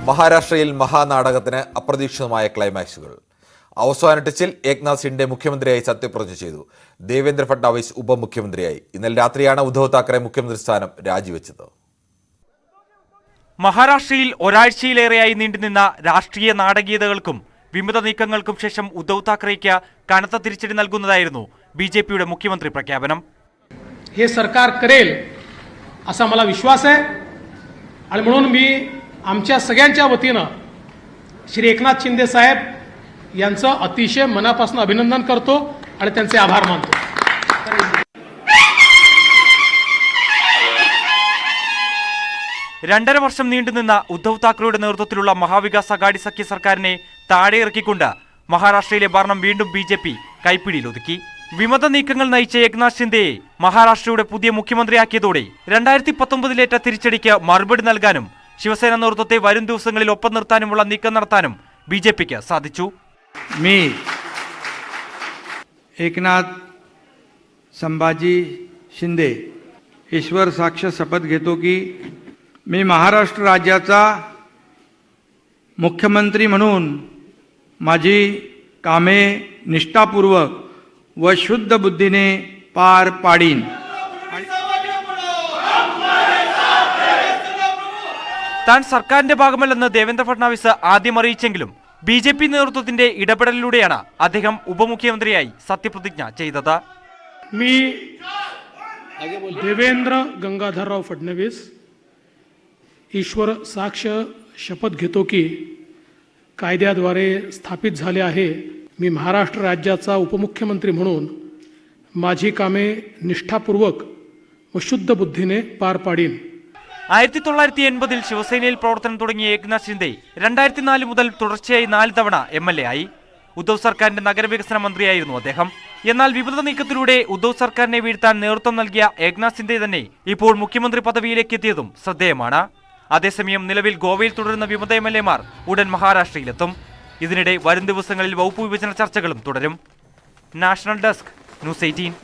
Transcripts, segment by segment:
മഹാരാഷ്ട്രയിൽ മഹാനാടകത്തിന് അപ്രതീക്ഷിതമായ ക്ലൈമാക്സുകൾ. അവസാന ടെച്ചിൽ ഏക്നാഥ് ഷിൻഡെ മുഖ്യമന്ത്രിയായി സത്യപ്രതിജ്ഞ ചെയ്തു. ദേവേന്ദ്ര ഫഡ്നാവിസ് ഉപമുഖ്യമന്ത്രിയായി. ഇന്നലെ രാത്രിയാണ് ഉദ്ധവ് താക്കറെ മുഖ്യമന്ത്രി സ്ഥാനം രാജിവെച്ചത്. മഹാരാഷ്ട്രയിൽ ഒരാഴ്ചയിലേറെയായി നീണ്ടുനിന്ന രാഷ്ട്രീയ നാടകീയതകൾക്കും വിമത നീക്കങ്ങൾക്കും ശേഷം ഉദ്ധവ് താക്കറേക്ക് കനത്ത തിരിച്ചടി നൽകുന്നതായിരുന്നു ബിജെപിയുടെ മുഖ്യമന്ത്രി പ്രഖ്യാപനം. हे सरकार करेल असा मला विश्वास आहे आणि म्हणून मी आमच्या सगळ्यांच्या वतीनं श्री एकनाथ शिंदे साहेब यांचं अतिशय मनापासून अभिनंदन करतो आणि त्यांचे आभार मानतो. രണ്ടര വർഷം നീണ്ടുനിന്ന ഉദ്ധവ് താക്കറെയുടെ നേതൃത്വത്തിലുള്ള മഹാവികാസ് അഘാടി സഖ്യ സർക്കാരിനെ താഴെയിറക്കിക്കൊണ്ട് മഹാരാഷ്ട്രയിലെ ഭരണം വീണ്ടും ബിജെപി കൈപ്പിടിയിലൊതുക്കി. വിമത നീക്കങ്ങൾ നയിച്ച ഏക്നാഥ് ഷിൻഡെയെ മഹാരാഷ്ട്രയുടെ പുതിയ മുഖ്യമന്ത്രിയാക്കിയതോടെ 2019 തിരിച്ചടിക്ക് മറുപടി നൽകാനും ശിവസേന നേതൃത്വത്തെ വരും ദിവസങ്ങളിൽ ഒപ്പം നിർത്താനുമുള്ള നീക്കം നടത്താനും ബിജെപിക്ക് സാധിച്ചു. मी एकनाथ संभाजी शिंदे ईश्वर साक्ष शपथ घेतो की मी महाराष्ट्र राज्याचा मुख्यमंत्री म्हणून माझी कामे निष्ठापूर्वक व शुद्ध बुद्धीने पार पाडीन. താൻ സർക്കാരിന്റെ ഭാഗമല്ലെന്ന് ദേവേന്ദ്ര ഫഡ്നാവിസ് ആദ്യം അറിയിച്ചെങ്കിലും ബിജെപി നേതൃത്വത്തിന്റെ ഇടപെടലിലൂടെയാണ് അദ്ദേഹം ഉപമുഖ്യമന്ത്രിയായി സത്യപ്രതിജ്ഞ ചെയ്തത്. मी देवेंद्र गंगाधरराव फडणवीस ईश्वर साक्ष शपथ घेतो की कायद्याद्वारे स्थापित झाले आहे मी महाराष्ट्र राज्याचा उपमुख्यमंत्री म्हणून माझी कामे निष्ठापूर्वक व शुद्ध बुद्धीने पार पाडीन. 1980 ശിവസേനയിൽ പ്രവർത്തനം തുടങ്ങിയ ഏക്നാഥ് ഷിൻഡെ 2004 മുതൽ തുടർച്ചയായി 4 തവണ MLA ആയി. ഉദ്ധവ് സർക്കാരിന്റെ നഗരവികസന മന്ത്രിയായിരുന്നു അദ്ദേഹം. എന്നാൽ വിമത നീക്കത്തിലൂടെ ഉദ്ധവ് സർക്കാരിനെ വീഴ്ത്താൻ നേതൃത്വം നൽകിയ ഏക്നാഥ് ഷിൻഡെ തന്നെ ഇപ്പോൾ മുഖ്യമന്ത്രി പദവിയിലേക്ക് എത്തിയതും ശ്രദ്ധേയമാണ്. അതേസമയം നിലവിൽ ഗോവയിൽ തുടരുന്ന വിമത MLA-മാർ ഉടൻ മഹാരാഷ്ട്രയിലെത്തും. ഇതിനിടെ വരും ദിവസങ്ങളിൽ വകുപ്പ് വിഭജന ചർച്ചകളും തുടരും. National desk, news 18.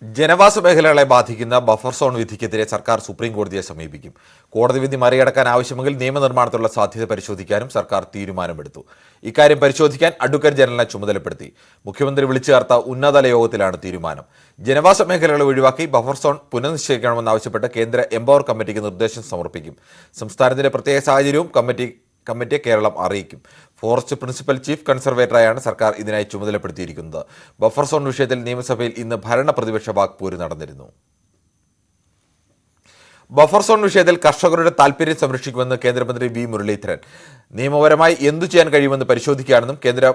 ജനവാസ മേഖലകളെ ബാധിക്കുന്ന ബഫർ സോൺ വിധിക്കെതിരെ സർക്കാർ സുപ്രീം കോടതിയെ സമീപിക്കും. കോടതി വിധി മറികടക്കാൻ ആവശ്യമെങ്കിൽ നിയമനിർമ്മാണത്തിലുള്ള സാധ്യത പരിശോധിക്കാനും സർക്കാർ തീരുമാനമെടുത്തു. ഇക്കാര്യം പരിശോധിക്കാൻ അഡ്വക്കേറ്റ് ജനറലിനെ ചുമതലപ്പെടുത്തി. മുഖ്യമന്ത്രി വിളിച്ചു ചേർത്ത ഉന്നതതല യോഗത്തിലാണ് തീരുമാനം. ജനവാസ മേഖലകളെ ഒഴിവാക്കി ബഫർ സോൺ പുനഃനിശ്ചയിക്കണമെന്നാവശ്യപ്പെട്ട് കേന്ദ്ര എംപവർ കമ്മിറ്റിക്ക് നിർദ്ദേശം സമർപ്പിക്കും. സംസ്ഥാനത്തിന്റെ പ്രത്യേക സാഹചര്യവും കമ്മിറ്റിയെ കേരളം അറിയിക്കും. ഫോറസ്റ്റ് പ്രിൻസിപ്പൽ ചീഫ് കൺസർവേറ്ററായാണ് സർക്കാർ ഇതിനായി ചുമതലപ്പെടുത്തിയിരിക്കുന്നത്. ബഫർ സോൺ വിഷയത്തിൽ നിയമസഭയിൽ ഇന്ന് ഭരണ പ്രതിപക്ഷ വാക്പോര് നടന്നിരുന്നു. ബഫർ സോൺ വിഷയത്തിൽ കർഷകരുടെ താൽപര്യം സംരക്ഷിക്കുമെന്ന് കേന്ദ്രമന്ത്രി വി മുരളീധരൻ. നിയമപരമായി എന്തു ചെയ്യാൻ കഴിയുമെന്ന് പരിശോധിക്കുകയാണെന്നും കേന്ദ്ര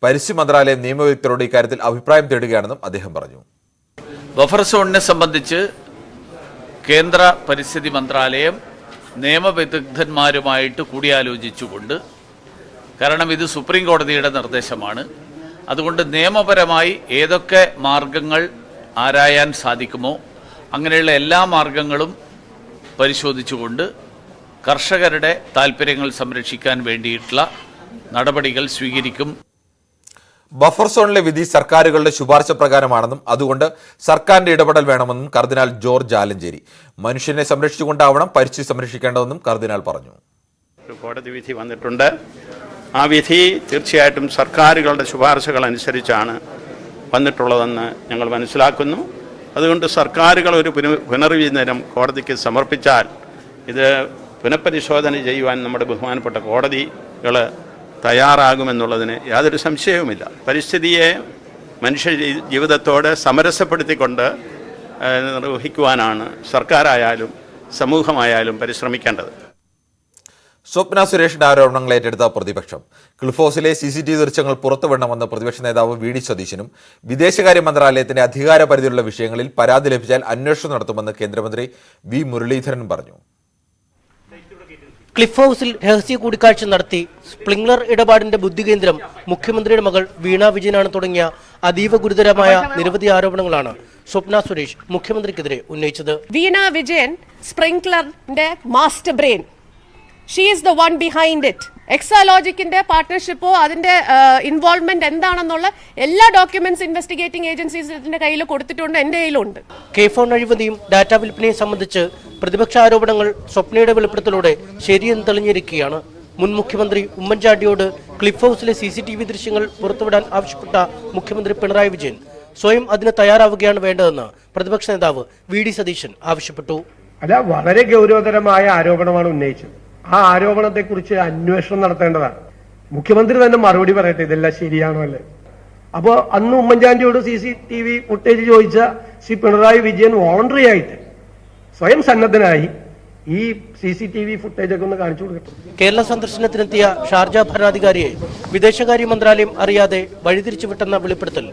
പരിസ്ഥിതി മന്ത്രാലയം നിയമവിദഗ്ധരോട് ഇക്കാര്യത്തിൽ അഭിപ്രായം തേടുകയാണെന്നും അദ്ദേഹം പറഞ്ഞു. ബഫർ സോണിനെ സംബന്ധിച്ച് കേന്ദ്ര പരിസ്ഥിതി മന്ത്രാലയം നിയമവിദഗ്ധന്മാരുമായിട്ട് കൂടിയാലോചിച്ചുകൊണ്ട്, കാരണം ഇത് സുപ്രീം കോടതിയുടെ നിർദ്ദേശമാണ്, അതുകൊണ്ട് നിയമപരമായി ഏതൊക്കെ മാർഗങ്ങൾ ആരായാൻ സാധിക്കുമോ അങ്ങനെയുള്ള എല്ലാ മാർഗങ്ങളും പരിശോധിച്ചുകൊണ്ട് കർഷകരുടെ താൽപ്പര്യങ്ങൾ സംരക്ഷിക്കാൻ വേണ്ടിയിട്ടുള്ള നടപടികൾ സ്വീകരിക്കും. ബഫർ സോണിലെ വിധി സർക്കാരുകളുടെ ശുപാർശ പ്രകാരമാണെന്നും അതുകൊണ്ട് സർക്കാരിന്റെ ഇടപെടൽ വേണമെന്നും കർദിനാൾ ജോർജ് ആലഞ്ചേരി. മനുഷ്യനെ സംരക്ഷിച്ചുകൊണ്ടാവണം പരിസ്ഥിതി സംരക്ഷിക്കേണ്ടതെന്നും കർദിനാൾ പറഞ്ഞു. ഒരു കോടതി വിധി വന്നിട്ടുണ്ട്. ആ വിധി തീർച്ചയായിട്ടും സർക്കാരുകളുടെ ശുപാർശകൾ അനുസരിച്ചാണ് വന്നിട്ടുള്ളതെന്ന് ഞങ്ങൾ മനസ്സിലാക്കുന്നു. അതുകൊണ്ട് സർക്കാരുകൾ ഒരു പുനർവിചിന്തനം കോടതിക്ക് സമർപ്പിച്ചാൽ ഇത് പുനഃപരിശോധന ചെയ്യുവാൻ നമ്മുടെ ബഹുമാനപ്പെട്ട കോടതികൾ തയ്യാറാകുമെന്നുള്ളതിന് യാതൊരു സംശയവുമില്ല. പരിസ്ഥിതിയെ മനുഷ്യ ജീവിതത്തോട് സമരസപ്പെടുത്തിക്കൊണ്ട് നിർവഹിക്കുവാനാണ് സർക്കാരായാലും സമൂഹമായാലും പരിശ്രമിക്കേണ്ടത്. സ്വപ്ന സുരേഷിന്റെ ആരോപണങ്ങൾ ഏറ്റെടുത്ത പ്രതിപക്ഷം. ക്ലിഫ് ഹൗസിലെ CCTV ദൃശ്യങ്ങൾ പുറത്തുവിടണമെന്ന് പ്രതിപക്ഷ നേതാവ് വി ഡി സതീശനും വിദേശകാര്യ മന്ത്രാലയത്തിന്റെ അധികാര പരിധിയിലുള്ള വിഷയങ്ങളിൽ പരാതി ലഭിച്ചാൽ അന്വേഷണം നടത്തുമെന്ന് കേന്ദ്രമന്ത്രി വി മുരളീധരൻ പറഞ്ഞു. ക്ലിഫ് ഹൗസിൽ രഹസ്യ കൂടിക്കാഴ്ച നടത്തി സ്പ്രിംഗ്ലർ ഇടപാടിന്റെ ബുദ്ധികേന്ദ്രം മുഖ്യമന്ത്രിയുടെ മകൾ വീണ വിജയനാണ് തുടങ്ങിയ അതീവ ഗുരുതരമായ നിരവധി ആരോപണങ്ങളാണ് സ്വപ്ന സുരേഷ് മുഖ്യമന്ത്രിക്കെതിരെ ഉന്നയിച്ചത്. വീണ വിജയൻ സ്പ്രിംഗ്ലറിന്റെ master brain. She is the one behind it. എക്സാലോജിക്കിന്റെ പാർട്ട്ണർഷിപ്പോ അതിന്റെ ഇൻവോൾവ്മെന്റ് എന്താണെന്നുള്ള എല്ലാ ഡോക്യുമെന്റ്സ് ഇൻവെസ്റ്റിഗേറ്റിംഗ് ഏജൻസീസിന്റെ കയ്യിൽ കൊടുത്തിട്ടുണ്ട്, എന്റെ കയ്യിലുണ്ട്. കെ ഫോൺ അഴിമതിയും ഡാറ്റ വിൽപ്പനയെ സംബന്ധിച്ച് പ്രതിപക്ഷ ആരോപണങ്ങൾ സ്വപ്നയുടെ വെളിപ്പെടുത്തലോടെ ശരിയെന്ന് തെളിഞ്ഞിരിക്കുകയാണ്. മുൻ മുഖ്യമന്ത്രി ഉമ്മൻചാണ്ടിയോട് ക്ലിഫ് ഹൗസിലെ CCTV ദൃശ്യങ്ങൾ പുറത്തുവിടാൻ ആവശ്യപ്പെട്ട മുഖ്യമന്ത്രി പിണറായി വിജയൻ സ്വയം അതിന് തയ്യാറാവുകയാണ് വേണ്ടതെന്ന് പ്രതിപക്ഷ നേതാവ് VD സതീശൻ ആവശ്യപ്പെട്ടു. അല്ല, വളരെ ഗൗരവതരമായ ആരോപണമാണ് ഉന്നയിച്ചത്. ആ ആരോപണത്തെക്കുറിച്ച് അന്വേഷണം നടത്തേണ്ടതാണ്. മുഖ്യമന്ത്രി തന്നെ മറുപടി പറയട്ടെ, ഇതെല്ലാം ശരിയാണോ അല്ലേ. അപ്പോൾ അന്ന് ഉമ്മൻചാണ്ടിയോട് CCTV ഫുട്ടേജ് ചോദിച്ച ശ്രീ പിണറായി വിജയൻ വോളണ്ടറി ആയിട്ട് സ്വയം സന്നദ്ധനായി ഈ CCTV ഫുട്ടേജ് ഒക്കെ ഒന്ന് കാണിച്ചു കൊടുക്കട്ടെ. കേരള സന്ദർശനത്തിനെത്തിയ ഷാർജ ഭരണാധികാരിയെ വിദേശകാര്യ മന്ത്രാലയം അറിയാതെ വഴിതിരിച്ചുവിട്ടെന്ന വെളിപ്പെടുത്തൽ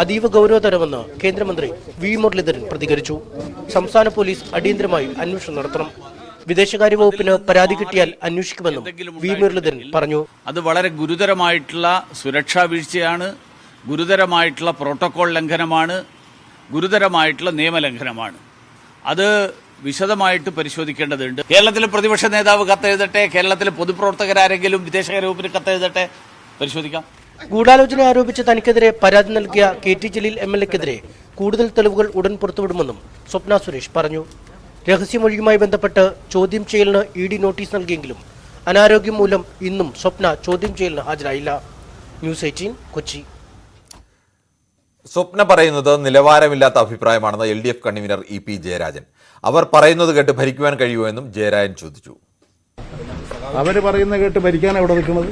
അതീവ ഗൗരവതരമെന്ന് കേന്ദ്രമന്ത്രി V മുരളീധരൻ പ്രതികരിച്ചു. സംസ്ഥാന പോലീസ് അടിയന്തരമായി അന്വേഷണം നടത്തണം. വിദേശകാര്യ വകുപ്പിന് പരാതി കിട്ടിയാൽ അന്വേഷിക്കുമെന്നും V മുരളീധരൻ പറഞ്ഞു. അത് വളരെ ഗുരുതരമായിട്ടുള്ള സുരക്ഷാ വീഴ്ചയാണ്, ഗുരുതരമായിട്ടുള്ള പ്രോട്ടോകോൾ ലംഘനമാണ്, ഗുരുതരമായിട്ടുള്ള നിയമലംഘനമാണ്. അത് വിശദമായിട്ട് പരിശോധിക്കേണ്ടതുണ്ട്. കേരളത്തിലെ പ്രതിപക്ഷ നേതാവ് കത്തെഴുതട്ടെ, കേരളത്തിലെ പൊതുപ്രവർത്തകരാരെങ്കിലും വിദേശകാര്യ വകുപ്പിന് കത്തെഴുതട്ടെ, പരിശോധിക്കാം. ഗൂഢാലോചന ആരോപിച്ച് തനിക്കെതിരെ പരാതി നൽകിയ KT ജലീൽ MLA-ക്കെതിരെ കൂടുതൽ തെളിവുകൾ ഉടൻ പുറത്തുവിടുമെന്നും സ്വപ്ന സുരേഷ് പറഞ്ഞു. രഹസ്യമൊഴിയുമായി ബന്ധപ്പെട്ട് ചോദ്യം ചെയ്യലിന് ED നോട്ടീസ് നൽകിയെങ്കിലും അനാരോഗ്യം മൂലം ഇന്നും സ്വപ്ന ചോദ്യം ചെയ്യലിന് ഹാജരായില്ല. ന്യൂസ് 18 കൊച്ചി. സ്വപ്ന പറയുന്നത് നിലവാരമില്ലാത്ത അഭിപ്രായമാണെന്ന് LDF കൺവീനർ EP ജയരാജൻ. അവർ പറയുന്നത് കേട്ട് ഭരിക്കുവാൻ കഴിയുമെന്നും ജയരാജൻ ചോദിച്ചു. അവർ പറയുന്നത് കേട്ട് ഭരിക്കാൻ എവിടെ നിൽക്കുന്നത്?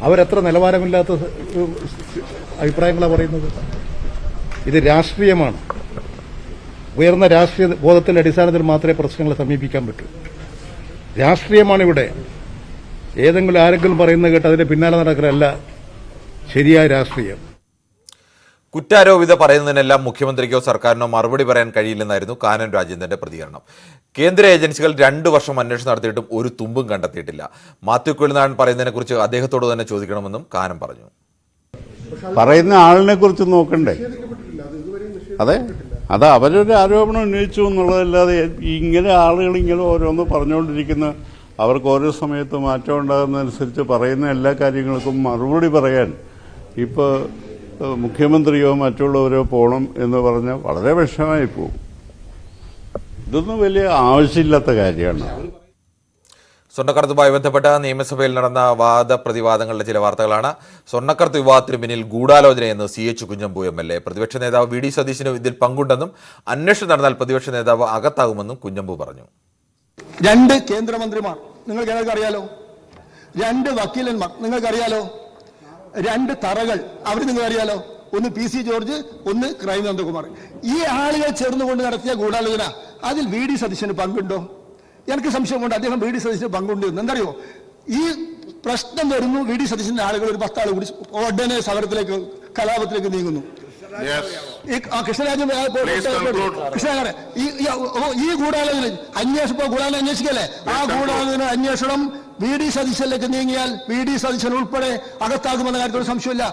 അവരെത്ര നിലവാരമില്ലാത്ത അഭിപ്രായങ്ങളാണ് പറയുന്നത്. ഇത് രാഷ്ട്രീയമാണ്. ഉയർന്ന രാഷ്ട്രീയ ബോധത്തിന്റെ അടിസ്ഥാനത്തിൽ മാത്രമേ പ്രശ്നങ്ങളെ സമീപിക്കാൻ പറ്റൂ. രാഷ്ട്രീയമാണ് ഇവിടെ. ഏതെങ്കിലും ആരെങ്കിലും പറയുന്നത് കേട്ട് അതിന്റെ പിന്നാലെ നടക്കലല്ല ശരിയായ രാഷ്ട്രീയം. കുറ്റാരോപിത പറയുന്നതിനെല്ലാം മുഖ്യമന്ത്രിക്കോ സർക്കാരിനോ മറുപടി പറയാൻ കഴിയില്ലെന്നായിരുന്നു കാനം രാജേന്ദ്രന്റെ പ്രതികരണം. കേന്ദ്ര ഏജൻസികൾ 2 വർഷം അന്വേഷണം നടത്തിയിട്ടും ഒരു തുമ്പും കണ്ടെത്തിയിട്ടില്ല. മാത്യു കുഴൽനാടൻ പറയുന്നതിനെക്കുറിച്ച് അദ്ദേഹത്തോട് തന്നെ ചോദിക്കണമെന്നും കാനം പറഞ്ഞു. പറയുന്ന ആളിനെ കുറിച്ച് നോക്കണ്ടേ? അതെ, അത് അവരൊരു ആരോപണം ഉന്നയിച്ചു എന്നുള്ളതല്ലാതെ ഇങ്ങനെ ആളുകൾ ഇങ്ങനെ ഓരോന്ന് പറഞ്ഞുകൊണ്ടിരിക്കുന്ന, അവർക്ക് ഓരോ സമയത്ത് മാറ്റം ഉണ്ടാകുന്നതനുസരിച്ച് പറയുന്ന എല്ലാ കാര്യങ്ങൾക്കും മറുപടി പറയാൻ ഇപ്പോൾ മുഖ്യമന്ത്രിയോ മറ്റുള്ളവരോ പോകണം എന്ന് പറഞ്ഞാൽ വളരെ വിഷമമായി പോകും. ഇതൊന്നും വലിയ ആവശ്യമില്ലാത്ത കാര്യമാണ്. സ്വർണ്ണക്കടത്തുമായി ബന്ധപ്പെട്ട നിയമസഭയിൽ നടന്ന വാദപ്രതിവാദങ്ങളുടെ ചില വാർത്തകളാണ്. സ്വർണ്ണക്കടത്ത് വിവാദത്തിന് പിന്നിൽ ഗൂഢാലോചനയെന്ന് CH കുഞ്ഞമ്പു MLA. പ്രതിപക്ഷ നേതാവ് VD സതീശനും ഇതിൽ പങ്കുണ്ടെന്നും അന്വേഷണം നടന്നാൽ പ്രതിപക്ഷ നേതാവ് അകത്താകുമെന്നും കുഞ്ഞമ്പു പറഞ്ഞു. 2 കേന്ദ്രമന്ത്രിമാർ നിങ്ങൾക്ക് അറിയാലോ, 2 വക്കീലന്മാർ നിങ്ങൾക്കറിയാലോ, 2 തറകൾ അവർ നിങ്ങൾക്കറിയാലോ, ഒന്ന് PC ജോർജ്, ഒന്ന് ക്രൈം നന്ദകുമാർ. ഈ ആളുകൾ ചേർന്നുകൊണ്ട് നടത്തിയ ഗൂഢാലോചന, അതിൽ VD സതീശന് പങ്കുണ്ടോ? എനിക്ക് സംശയമുണ്ട് അദ്ദേഹം VD സതീശന് പങ്കുണ്ട് എന്ന്. എന്തറിയോ, ഈ പ്രശ്നം വരുന്നു, VD സതീശന്റെ ആളുകൾ ഒരു 10 ആൾ കൂടി ഉടനെ സമരത്തിലേക്ക്, കലാപത്തിലേക്ക് നീങ്ങുന്നു. കൃഷ്ണരാജൻ ഈ ഗൂഢാലോചന അന്വേഷിക്കല്ലേ, ആ ഗൂഢാലോചന അന്വേഷണം VD സതീശനിലേക്ക് നീങ്ങിയാൽ VD സതീശൻ ഉൾപ്പെടെ അകത്താകുമെന്ന കാര്യത്തിൽ സംശയമില്ല.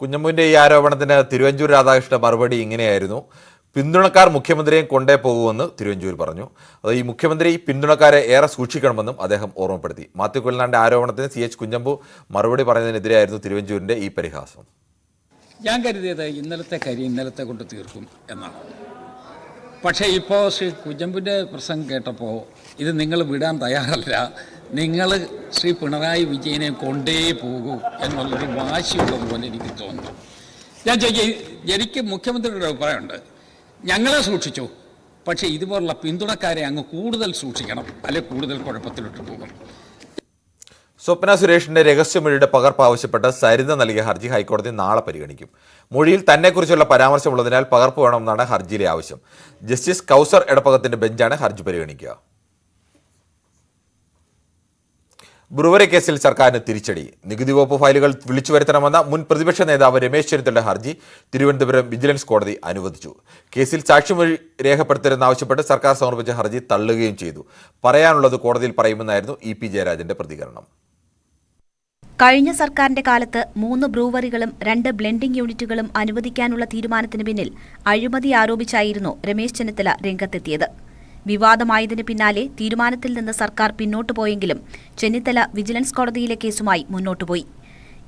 കുഞ്ഞമ്പുവിന്റെ ഈ ആരോപണത്തിന് തിരുവഞ്ചൂർ രാധാകൃഷ്ണന്റെ മറുപടി ഇങ്ങനെയായിരുന്നു. പിന്തുണക്കാർ മുഖ്യമന്ത്രിയെ കൊണ്ടേ പോകുമെന്ന് തിരുവഞ്ചൂർ പറഞ്ഞു. അത് ഈ മുഖ്യമന്ത്രി പിന്തുണക്കാരെ ഏറെ സൂക്ഷിക്കണമെന്നും അദ്ദേഹം ഓർമ്മപ്പെടുത്തി. മാത്യു കുഴൽനാടന്റെ ആരോപണത്തിന് CH കുഞ്ഞമ്പു മറുപടി പറയുന്നതിനെതിരെയായിരുന്നു തിരുവഞ്ചൂരിന്റെ ഈ പരിഹാസം. ഞാൻ കരുതിയത് ഇന്നലത്തെ കാര്യം ഇന്നലത്തെ കൊണ്ട് തീർക്കും എന്നാണ്. പക്ഷേ ഇപ്പോൾ ശ്രീ കുഞ്ഞമ്പുവിൻ്റെ പ്രസംഗം കേട്ടപ്പോൾ ഇത് നിങ്ങൾ വിടാൻ തയ്യാറല്ല, നിങ്ങൾ ശ്രീ പിണറായി വിജയനെ കൊണ്ടേ പോകൂ എന്നുള്ളൊരു വാശിയുള്ളത് പോലെ എനിക്ക് തോന്നുന്നു. എനിക്ക് മുഖ്യമന്ത്രിയുടെ അഭിപ്രായമുണ്ട്, ഞങ്ങളെ സൂക്ഷിച്ചു, പക്ഷേ ഇതുപോലുള്ള പിന്തുണക്കാരെ അങ്ങ് കൂടുതൽ സൂക്ഷിക്കണം, അല്ലെങ്കിൽ കൂടുതൽ കുഴപ്പത്തിലോട്ട് പോകും. സ്വപ്ന സുരേഷിന്റെ രഹസ്യമൊഴിയുടെ പകർപ്പ് ആവശ്യപ്പെട്ട് സരിത നൽകിയ ഹർജി ഹൈക്കോടതി നാളെ പരിഗണിക്കും. മൊഴിയിൽ തന്നെക്കുറിച്ചുള്ള പരാമർശമുള്ളതിനാൽ പകർപ്പ് വേണമെന്നാണ് ഹർജിയിലെ ആവശ്യം. ജസ്റ്റിസ് കൗസർ എടപ്പകത്തിന്റെ ബെഞ്ചാണ് ഹർജി പരിഗണിക്കുക. ബ്രുവറി കേസിൽ സർക്കാരിന് തിരിച്ചടി. നികുതി വകുപ്പ് ഫയലുകൾ വിളിച്ചു വരുത്തണമെന്ന മുൻ പ്രതിപക്ഷ നേതാവ് രമേശ് ചെന്നിത്തലയുടെ ഹർജി തിരുവനന്തപുരം വിജിലൻസ് കോടതി അനുവദിച്ചു. കേസിൽ സാക്ഷിമൊഴി രേഖപ്പെടുത്തരുതെന്നാവശ്യപ്പെട്ട് സർക്കാർ സമർപ്പിച്ച ഹർജി തള്ളുകയും ചെയ്തു. പറയാനുള്ളത് കോടതിയിൽ പറയുമെന്നായിരുന്നു EP ജയരാജന്റെ പ്രതികരണം. കഴിഞ്ഞ സർക്കാരിന്റെ കാലത്ത് 3 ബ്രൂവറികളും 2 ബ്ലെൻഡിംഗ് യൂണിറ്റുകളും അനുവദിക്കാനുള്ള തീരുമാനത്തിന് പിന്നിൽ അഴിമതി ആരോപിച്ചായിരുന്നു രമേശ് ചെന്നിത്തല രംഗത്തെത്തിയത്. വിവാദമായതിന് പിന്നാലെ തീരുമാനത്തിൽ നിന്ന് സർക്കാർ പിന്നോട്ടു പോയെങ്കിലും ചെന്നിത്തല വിജിലൻസ് കോടതിയിലെ കേസുമായി മുന്നോട്ടുപോയി.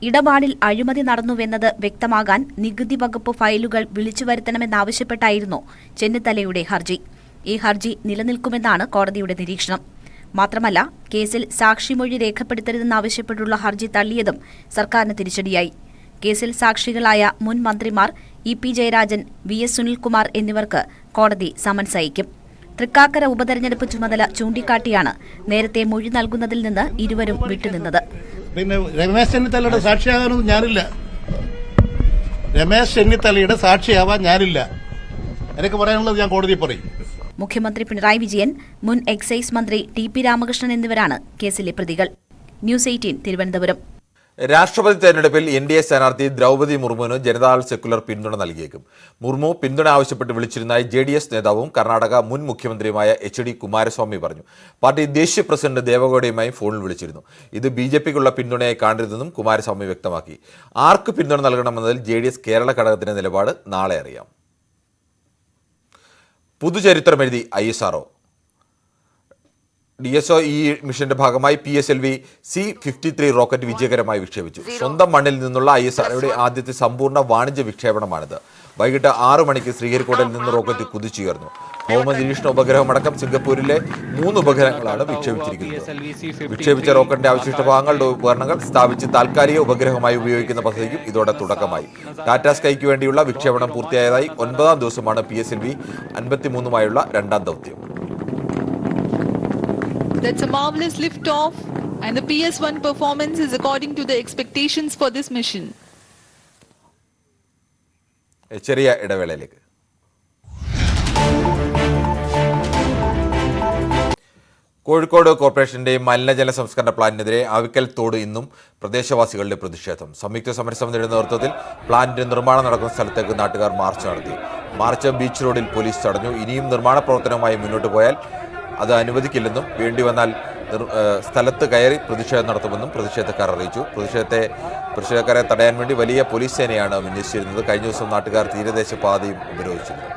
ഇടപാടിൽ അഴിമതി നടന്നുവെന്നത് വ്യക്തമാകാൻ നികുതി വകുപ്പ് ഫയലുകൾ വിളിച്ചുവരുത്തണമെന്നാവശ്യപ്പെട്ടായിരുന്നു ചെന്നിത്തലയുടെ ഹർജി. ഈ ഹർജി നിലനിൽക്കുമെന്നാണ് കോടതിയുടെ നിരീക്ഷണം. മാത്രമല്ല, കേസിൽ സാക്ഷിമൊഴി രേഖപ്പെടുത്തരുതെന്നാവശ്യപ്പെട്ടുള്ള ഹർജി തള്ളിയതും സർക്കാരിന് തിരിച്ചടിയായി. കേസിൽ സാക്ഷികളായ മുൻ മന്ത്രിമാർ ഇ.പി. ജയരാജൻ, വി.എസ്. സുനിൽകുമാർ എന്നിവർക്ക് കോടതി സമൻസ് അയക്കും. തൃക്കാക്കര ഉപതെരഞ്ഞെടുപ്പ് ചുമതല ചൂണ്ടിക്കാട്ടിയാണ് നേരത്തെ മൊഴി നൽകുന്നതിൽ നിന്ന് ഇരുവരും വിട്ടുനിന്നത്. പിന്നെ രമേശ് ചെന്നിത്തലയുടെ സാക്ഷിയാകാനൊന്നും ഞാനില്ല. രമേശ് ചെന്നിത്തലയുടെ സാക്ഷിയാവാൻ ഞാനില്ല. എനിക്ക് പറയാനുള്ളത് ഞാൻ കോടതി പറയും. മുഖ്യമന്ത്രി പിണറായി വിജയൻ, മുൻ എക്സൈസ് മന്ത്രി ടി.പി. രാമകൃഷ്ണൻ എന്നിവരാണ് കേസിലെ പ്രതികൾ. ന്യൂസ് 18 തിരുവനന്തപുരം. രാഷ്ട്രപതി തെരഞ്ഞെടുപ്പിൽ എൻ.ഡി.എ സ്ഥാനാർത്ഥി ദ്രൗപദി മുർമുവിന് ജനതാദൾ സെക്യുലർ പിന്തുണ നൽകിയേക്കും. മുർമു പിന്തുണ ആവശ്യപ്പെട്ട് വിളിച്ചിരുന്നതായി ജെ.ഡി.എസ് നേതാവും കർണാടക മുൻ മുഖ്യമന്ത്രിയുമായ എച്ച്.ഡി. കുമാരസ്വാമി പറഞ്ഞു. പാർട്ടി ദേശീയ പ്രസിഡന്റ് ദേവഗൌഡയുമായി ഫോണിൽ വിളിച്ചിരുന്നു. ഇത് ബി.ജെ.പിക്കുള്ള പിന്തുണയായി കാണരുതെന്നും കുമാരസ്വാമി വ്യക്തമാക്കി. ആർക്ക് പിന്തുണ നൽകണമെന്നതിൽ ജെ.ഡി.എസ് കേരള ഘടകത്തിന്റെ നിലപാട് നാളെ അറിയാം. പുതുചരിത്രമെഴുതി ISRO. DSO ഈ മിഷന്റെ ഭാഗമായി PSLV C-53 റോക്കറ്റ് വിജയകരമായി വിക്ഷേപിച്ചു. സ്വന്തം മണ്ണിൽ നിന്നുള്ള ISROയുടെ ആദ്യത്തെ സമ്പൂർണ്ണ വാണിജ്യ വിക്ഷേപണമാണിത്. വൈകിട്ട് 6 മണിക്ക് ശ്രീഹരിക്കോട്ടയിൽ നിന്ന് റോക്കറ്റ് കുതിച്ചുയർന്നു. ഭൗമ നിരീക്ഷണ ഉപഗ്രഹമടക്കം സിംഗപ്പൂരിലെ 3 ഉപഗ്രഹങ്ങളാണ് വിക്ഷേപിച്ചിരിക്കുന്നത്. വിക്ഷേപിച്ച റോക്കറ്റിന്റെ അവശിഷ്ട ഭാഗങ്ങളുടെ ഉപകരണങ്ങൾ സ്ഥാപിച്ച് താൽക്കാലിക ഉപഗ്രഹമായി ഉപയോഗിക്കുന്ന പദ്ധതിക്കും ഇതോടെ തുടക്കമായി. ടാറ്റ സ്കൈക്ക് വേണ്ടിയുള്ള വിക്ഷേപണം പൂർത്തിയായതായി 9ാം ദിവസമാണ് PSLV 53മായുള്ള രണ്ടാം ദൗത്യം. That's a marvelous lift-off, and the PS-1 performance is according to the expectations for this mission. ചെറിയ ഇടവേളയിലേക്ക്. കോഴിക്കോട് കോർപ്പറേഷന്റെയും മലിനജല സംസ്കരണ പ്ലാന്റിനെതിരെ ആവിക്കൽ തോട് ഇന്നും പ്രദേശവാസികളുടെ പ്രതിഷേധം. സംയുക്ത സമരസമിതിയുടെ നേതൃത്വത്തിൽ പ്ലാന്റിന്റെ നിർമ്മാണം നടക്കുന്ന സ്ഥലത്തേക്ക് നാട്ടുകാർ മാർച്ച് നടത്തി. മാർച്ച് ബീച്ച് റോഡിൽ പോലീസ് തടഞ്ഞു. ഇനിയും നിർമ്മാണ പ്രവർത്തനവുമായി മുന്നോട്ട് പോയാൽ അത് അനുവദിക്കില്ലെന്നും വേണ്ടിവന്നാൽ സ്ഥലത്ത് കയറി പ്രതിഷേധം നടത്തുമെന്നും പ്രതിഷേധക്കാർ അറിയിച്ചു. പ്രതിഷേധക്കാരെ തടയാൻ വേണ്ടി വലിയ പോലീസ് സേനയാണ് വിന്യസിച്ചിരുന്നത്. കഴിഞ്ഞ ദിവസം നാട്ടുകാർ തീരദേശ പാതയും ഉപരോധിച്ചിരുന്നു.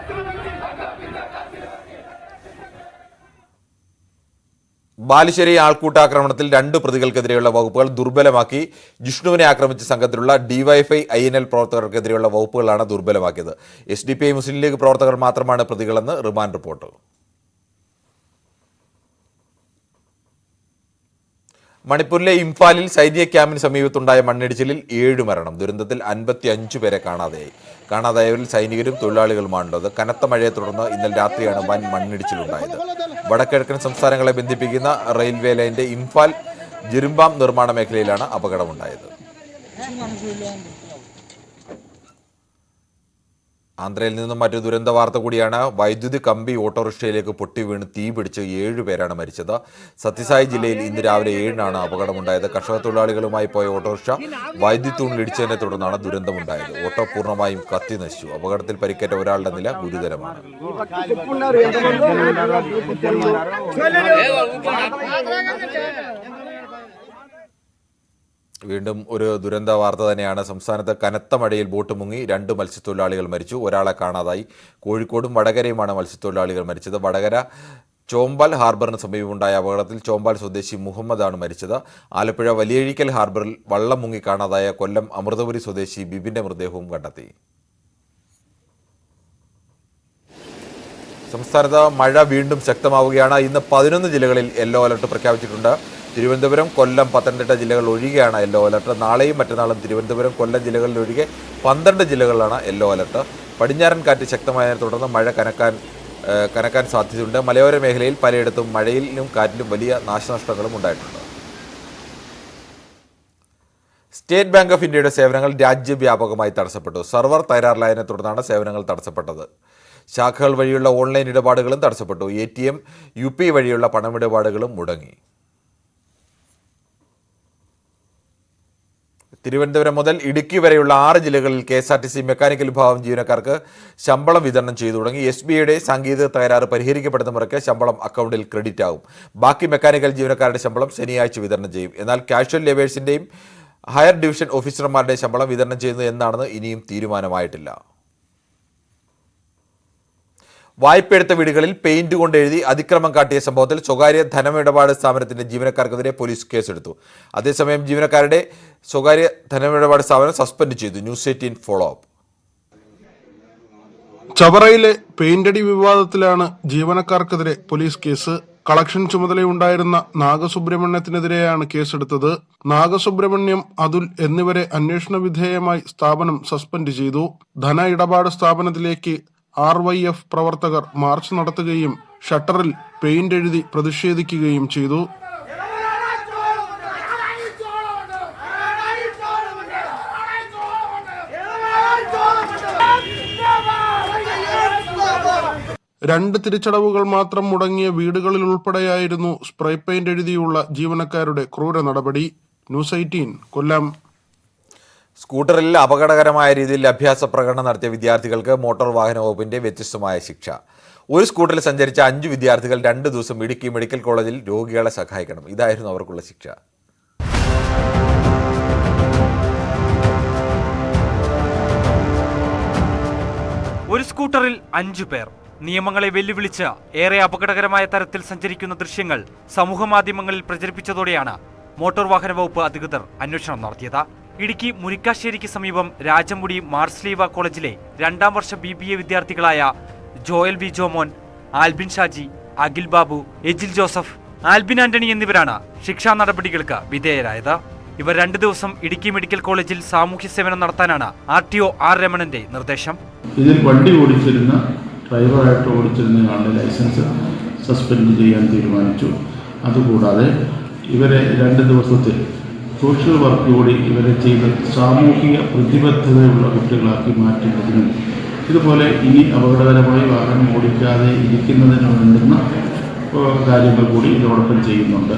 ബാലുശ്ശേരി ആൾക്കൂട്ടാക്രമണത്തിൽ 2 പ്രതികൾക്കെതിരെയുള്ള വകുപ്പുകൾ ദുർബലമാക്കി. ജിഷ്ണുവിനെ ആക്രമിച്ച സംഘത്തിലുള്ള DYFI INL പ്രവർത്തകർക്കെതിരെയുള്ള വകുപ്പുകളാണ് ദുർബലമാക്കിയത്. SDPI മുസ്ലിം ലീഗ് പ്രവർത്തകർ മാത്രമാണ് പ്രതികളെന്ന് റിമാൻഡ് റിപ്പോർട്ട്. മണിപ്പൂരിലെ ഇംഫാലിൽ സൈനിക ക്യാമ്പിന് സമീപത്തുണ്ടായ മണ്ണിടിച്ചിലിൽ 7 മരണം. ദുരന്തത്തിൽ 55 പേരെ കാണാതായി. കാണാതായവരിൽ സൈനികരും തൊഴിലാളികളുമാണുള്ളത്. കനത്ത മഴയെ തുടർന്ന് ഇന്നലെ രാത്രിയാണ് വൻ മണ്ണിടിച്ചിലുണ്ടായത്. വടക്കിഴക്കൻ സംസ്ഥാനങ്ങളെ ബന്ധിപ്പിക്കുന്ന റെയിൽവേ ലൈനിന്റെ ഇംഫാൽ ജിരുംബാം നിർമ്മാണ മേഖലയിലാണ് അപകടമുണ്ടായത്. ആന്ധ്രയിൽ നിന്നും മറ്റു ദുരന്ത വാർത്ത കൂടിയാണ്. വൈദ്യുതി കമ്പി ഓട്ടോറിക്ഷയിലേക്ക് പൊട്ടി വീണ് തീ പിടിച്ച് 7 പേരാണ് മരിച്ചത്. സത്യസായി ജില്ലയിൽ ഇന്ന് രാവിലെ 7-നാണ് അപകടമുണ്ടായത്. കർഷക തൊഴിലാളികളുമായി പോയ ഓട്ടോറിക്ഷ വൈദ്യുതി തൂണിലിടിച്ചതിനെ തുടർന്നാണ് ദുരന്തമുണ്ടായത്. ഓട്ടോ പൂർണ്ണമായും കത്തി നശിച്ചു. അപകടത്തിൽ പരിക്കേറ്റ ഒരാളുടെ നില ഗുരുതരമാണ്. വീണ്ടും ഒരു ദുരന്ത വാർത്ത തന്നെയാണ്. സംസ്ഥാനത്ത് കനത്ത മഴയിൽ ബോട്ട് മുങ്ങി 2 മത്സ്യത്തൊഴിലാളികൾ മരിച്ചു. ഒരാളെ കാണാതായി. കോഴിക്കോടും വടകരയുമാണ് മത്സ്യത്തൊഴിലാളികൾ മരിച്ചത്. വടകര ചോമ്പാൽ ഹാർബറിന് സമീപമുണ്ടായ അപകടത്തിൽ ചോമ്പാൽ സ്വദേശി മുഹമ്മദാണ് മരിച്ചത്. ആലപ്പുഴ വലിയഴിക്കൽ ഹാർബറിൽ വള്ളം മുങ്ങി കാണാതായ കൊല്ലം അമൃതപുരി സ്വദേശി ബിബിന്റെ മൃതദേഹവും കണ്ടെത്തി. സംസ്ഥാനത്ത് മഴ വീണ്ടും ശക്തമാവുകയാണ്. ഇന്ന് 11 ജില്ലകളിൽ യെല്ലോ അലർട്ട് പ്രഖ്യാപിച്ചിട്ടുണ്ട്. തിരുവനന്തപുരം, കൊല്ലം, പത്തനംതിട്ട ജില്ലകൾ ഒഴികെയാണ് യെല്ലോ അലർട്ട്. നാളെയും മറ്റന്നാളും തിരുവനന്തപുരം, കൊല്ലം ജില്ലകളിൽ ഒഴികെ 12 ജില്ലകളിലാണ് യെല്ലോ അലർട്ട്. പടിഞ്ഞാറൻ കാറ്റ് ശക്തമായതിനെ തുടർന്ന് മഴ കനക്കാൻ സാധ്യതയുണ്ട്. മലയോര മേഖലയിൽ പലയിടത്തും മഴയിലും കാറ്റിലും വലിയ നാശനഷ്ടങ്ങളും ഉണ്ടായിട്ടുണ്ട്. സ്റ്റേറ്റ് ബാങ്ക് ഓഫ് ഇന്ത്യയുടെ സേവനങ്ങൾ രാജ്യവ്യാപകമായി തടസ്സപ്പെട്ടു. സർവർ തകരാറിലായതിനെ തുടർന്നാണ് സേവനങ്ങൾ തടസ്സപ്പെട്ടത്. ശാഖകൾ വഴിയുള്ള ഓൺലൈൻ ഇടപാടുകളും തടസ്സപ്പെട്ടു. ATM, UPI വഴിയുള്ള പണമിടപാടുകളും മുടങ്ങി. തിരുവനന്തപുരം മുതൽ ഇടുക്കി വരെയുള്ള 6 ജില്ലകളിൽ KSRTC മെക്കാനിക്കൽ വിഭാഗം ജീവനക്കാർക്ക് ശമ്പളം വിതരണം ചെയ്തു തുടങ്ങി. SBIയുടെ സാങ്കേതിക തകരാറ് പരിഹരിക്കപ്പെടുന്ന മുറയ്ക്ക് ശമ്പളം അക്കൗണ്ടിൽ ക്രെഡിറ്റ് ആകും. ബാക്കി മെക്കാനിക്കൽ ജീവനക്കാരുടെ ശമ്പളം ശനിയാഴ്ച വിതരണം ചെയ്യും. എന്നാൽ കാഷ്വൽ ലേബേഴ്സിന്റെയും ഹയർ ഡിവിഷൻ ഓഫീസർമാരുടെയും ശമ്പളം വിതരണം ചെയ്യുന്നത് എന്നാണെന്ന് ഇനിയും തീരുമാനമായിട്ടില്ല. വായ്പയെടുത്ത വീടുകളിൽ പെയിന്റ് കൊണ്ട് എഴുതി അതിക്രമം കാട്ടിയ സംഭവത്തിൽ സ്വകാര്യ ധനമിടപാട് സ്ഥാപനത്തിന്റെ ജീവനക്കാർക്കെതിരെ പോലീസ് കേസെടുത്തു. അതേസമയം ജീവനക്കാരുടെ സ്വകാര്യ ധനമിടപാട് സ്ഥാപനം സസ്പെൻഡ് ചെയ്തു. News 18 follow up. ചവറയിലെ പെയിന്റടി വിവാദത്തിലാണ് ജീവനക്കാർക്കെതിരെ പോലീസ് കേസ്. കളക്ഷൻ ചുമതലയുണ്ടായിരുന്ന നാഗസുബ്രഹ്മണ്യത്തിനെതിരെയാണ് കേസെടുത്തത്. നാഗസുബ്രഹ്മണ്യം, അതുൽ എന്നിവരെ അന്വേഷണ വിധേയമായി സ്ഥാപനം സസ്പെൻഡ് ചെയ്തു. ധന ഇടപാട് സ്ഥാപനത്തിലേക്ക് RYF പ്രവർത്തകർ മാർച്ച് നടത്തുകയും ഷട്ടറിൽ പെയിന്റ് എഴുതി പ്രതിഷേധിക്കുകയും ചെയ്തു. രണ്ട് തിരിച്ചടവുകൾ മാത്രം മുടങ്ങിയ വീടുകളിൽ ഉൾപ്പെടെയായിരുന്നു സ്പ്രേ പെയിന്റ് എഴുതിയുള്ള ജീവനക്കാരുടെ ക്രൂര നടപടി. ന്യൂസ് 18 കൊല്ലം. സ്കൂട്ടറിൽ അപകടകരമായ രീതിയിൽ അഭ്യാസ പ്രകടനം നടത്തിയ വിദ്യാർത്ഥികൾക്ക് മോട്ടോർ വാഹന വകുപ്പിന്റെ വ്യത്യസ്തമായ ശിക്ഷ. ഒരു സ്കൂട്ടറിൽ സഞ്ചരിച്ച 5 വിദ്യാർത്ഥികൾ 2 ദിവസം ഇടുക്കി മെഡിക്കൽ കോളേജിൽ രോഗികളെ സഹായിക്കണം. ഇതായിരുന്നു അവർക്കുള്ള ശിക്ഷ. ഒരു സ്കൂട്ടറിൽ 5 പേർ നിയമങ്ങളെ വെല്ലുവിളിച്ച് ഏറെ അപകടകരമായ തരത്തിൽ സഞ്ചരിക്കുന്ന ദൃശ്യങ്ങൾ സമൂഹമാധ്യമങ്ങളിൽ പ്രചരിപ്പിച്ചതോടെയാണ് മോട്ടോർ വാഹന വകുപ്പ് അധികൃതർ അന്വേഷണം നടത്തിയത്. ഇടുക്കി മുരിക്കാശ്ശേരിക്ക് സമീപം രാജമുടി മാർസ്ലീവ കോളേജിലെ 2ാം വർഷ BBA വിദ്യാർത്ഥികളായ ജോയൽ വി ജോമോൻ, ആൽബിൻ ഷാജി, അഖിൽ ബാബു, എജിൽ ജോസഫ്, ആൽബിൻ ആന്റണി എന്നിവരാണ് ശിക്ഷാ നടപടികൾക്ക് വിധേയരായത്. ഇവർ 2 ദിവസം ഇടുക്കി മെഡിക്കൽ കോളേജിൽ സാമൂഹ്യ സേവനം നടത്താനാണ് RTO R രമണന്റെ നിർദ്ദേശം. ഇതിൽ വണ്ടി ഓടിച്ചിരുന്ന ഡ്രൈവറായിട്ട് ഓടിച്ചിരുന്നയാളുടെ ലൈസൻസ് സസ്പെൻഡ് ചെയ്യാൻ തീരുമാനിച്ചു. അതുകൂടാതെ ഇവരെ 2 ദിവസത്തിൽ സോഷ്യൽ വർക്ക് കൂടി ഇവരെ ചെയ്ത് സാമൂഹിക പ്രതിബദ്ധതയുള്ള കുട്ടികളാക്കി മാറ്റുന്നതിനും ഇതുപോലെ ഇനി അപകടകരമായി വാഹനം ഓടിക്കാതെ ഇരിക്കുന്നതിന് വേണ്ടുന്ന കാര്യങ്ങൾ കൂടി ഇതോടൊപ്പം ചെയ്യുന്നുണ്ട്.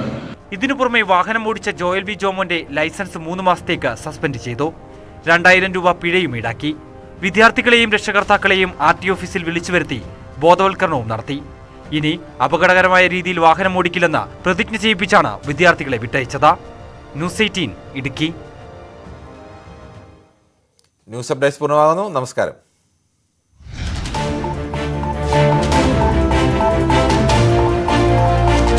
ഇതിനു പുറമെ വാഹനം ഓടിച്ച ജോയൽ വി ജോമോന്റെ ലൈസൻസ് 3 മാസത്തേക്ക് സസ്പെൻഡ് ചെയ്തു. 2000 രൂപ പിഴയും ഈടാക്കി. വിദ്യാർത്ഥികളെയും രക്ഷകർത്താക്കളെയും RTO ഓഫീസിൽ വിളിച്ചു വരുത്തി ബോധവൽക്കരണവും നടത്തി. ഇനി അപകടകരമായ രീതിയിൽ വാഹനം ഓടിക്കില്ലെന്ന് പ്രതിജ്ഞ ചെയ്യിപ്പിച്ചാണ് വിദ്യാർത്ഥികളെ വിട്ടയച്ചത്. ന്യൂസ് 18 ഇടുക്കി. ന്യൂസ് അപ്ഡേറ്റ്സ് പൂർണ്ണമാകുന്നു. നമസ്കാരം.